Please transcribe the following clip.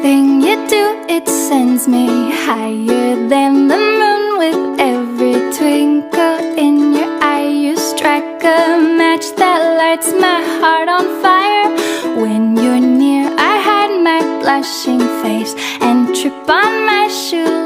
Everything you do, it sends me higher than the moon. With every twinkle in your eye, you strike a match that lights my heart on fire. When you're near, I hide my blushing face and trip on my shoelace.